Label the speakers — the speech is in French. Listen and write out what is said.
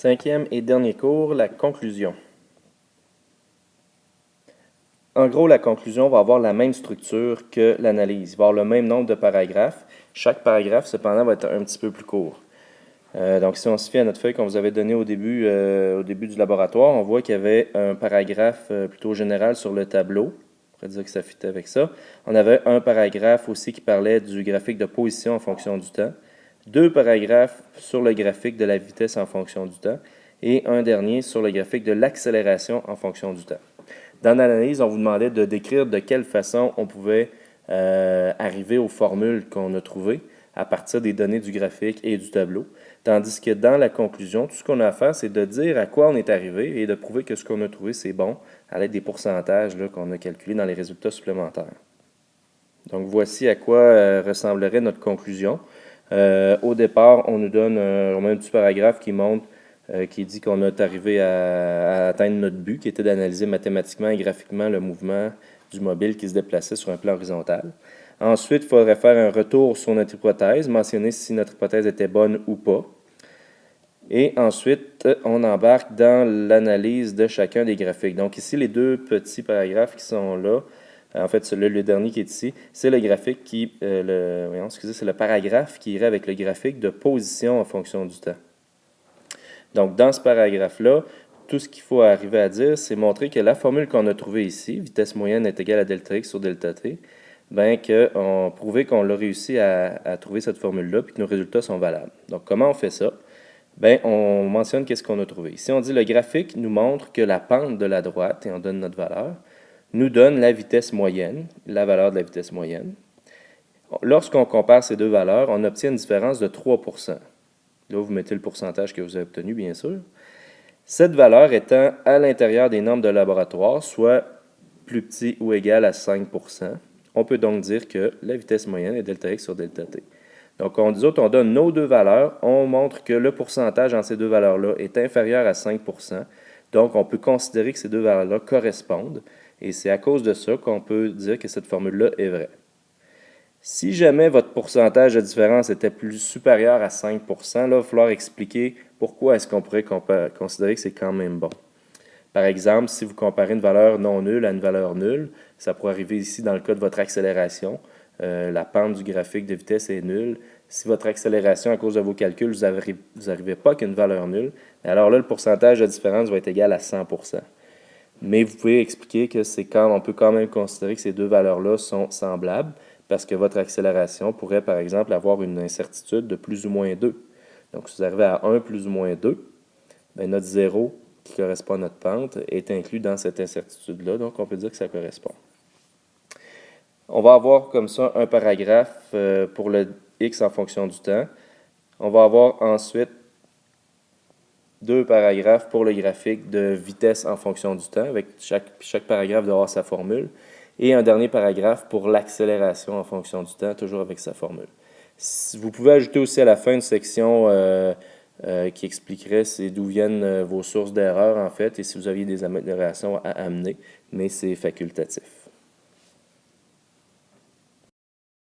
Speaker 1: Cinquième et dernier cours, la conclusion. En gros, la conclusion va avoir la même structure que l'analyse. Il va avoir le même nombre de paragraphes. Chaque paragraphe, cependant, va être un petit peu plus court. Donc, si on se fie à notre feuille qu'on vous avait donnée au début du laboratoire, on voit qu'il y avait un paragraphe plutôt général sur le tableau. On pourrait dire que ça fitait avec ça. On avait un paragraphe aussi qui parlait du graphique de position en fonction du temps. Deux paragraphes sur le graphique de la vitesse en fonction du temps. Et un dernier sur le graphique de l'accélération en fonction du temps. Dans l'analyse, on vous demandait de décrire de quelle façon on pouvait arriver aux formules qu'on a trouvées à partir des données du graphique et du tableau. Tandis que dans la conclusion, tout ce qu'on a à faire, c'est de dire à quoi on est arrivé et de prouver que ce qu'on a trouvé, c'est bon, à l'aide des pourcentages qu'on a calculés dans les résultats supplémentaires. Donc, voici à quoi ressemblerait notre conclusion. Au départ, on nous donne un petit paragraphe qui montre qui dit qu'on est arrivé à atteindre notre but, qui était d'analyser mathématiquement et graphiquement le mouvement du mobile qui se déplaçait sur un plan horizontal. Ensuite, il faudrait faire un retour sur notre hypothèse, mentionner si notre hypothèse était bonne ou pas. Et ensuite, on embarque dans l'analyse de chacun des graphiques. Donc ici, les deux petits paragraphes qui sont là, en fait, le dernier qui est ici, c'est le graphique c'est le paragraphe qui irait avec le graphique de position en fonction du temps. Donc, dans ce paragraphe-là, tout ce qu'il faut arriver à dire, c'est montrer que la formule qu'on a trouvée ici, vitesse moyenne est égale à delta x sur delta t, bien qu'on prouve qu'on a réussi à trouver cette formule-là puis que nos résultats sont valables. Donc, comment on fait ça? Bien, on mentionne qu'est-ce qu'on a trouvé. Ici, on dit le graphique nous montre que la pente de la droite, et on donne notre valeur, nous donne la vitesse moyenne, la valeur de la vitesse moyenne. Lorsqu'on compare ces deux valeurs, on obtient une différence de 3%. Là, vous mettez le pourcentage que vous avez obtenu, bien sûr. Cette valeur étant à l'intérieur des normes de laboratoire, soit plus petit ou égal à 5%, on peut donc dire que la vitesse moyenne est delta x sur delta t. Donc, on donne nos deux valeurs, on montre que le pourcentage entre ces deux valeurs-là est inférieur à 5%. Donc, on peut considérer que ces deux valeurs-là correspondent, et c'est à cause de ça qu'on peut dire que cette formule-là est vraie. Si jamais votre pourcentage de différence était plus supérieur à 5%, là, il va falloir expliquer pourquoi est-ce qu'on pourrait considérer que c'est quand même bon. Par exemple, si vous comparez une valeur non nulle à une valeur nulle, ça pourrait arriver ici dans le cas de votre accélération. La pente du graphique de vitesse est nulle. Si votre accélération, à cause de vos calculs, vous n'arrivez pas qu'une valeur nulle, alors là, le pourcentage de différence va être égal à 100%. Mais vous pouvez expliquer que on peut quand même considérer que ces deux valeurs-là sont semblables parce que votre accélération pourrait, par exemple, avoir une incertitude de plus ou moins 2. Donc, si vous arrivez à 1 plus ou moins 2, bien, notre 0, qui correspond à notre pente, est inclus dans cette incertitude-là. Donc, on peut dire que ça correspond. On va avoir comme ça un paragraphe pour le x en fonction du temps. On va avoir ensuite deux paragraphes pour le graphique de vitesse en fonction du temps, avec chaque paragraphe doit avoir sa formule, et un dernier paragraphe pour l'accélération en fonction du temps, toujours avec sa formule. Vous pouvez ajouter aussi à la fin une section qui expliquerait d'où viennent vos sources d'erreurs, en fait, et si vous aviez des améliorations à amener, mais c'est facultatif.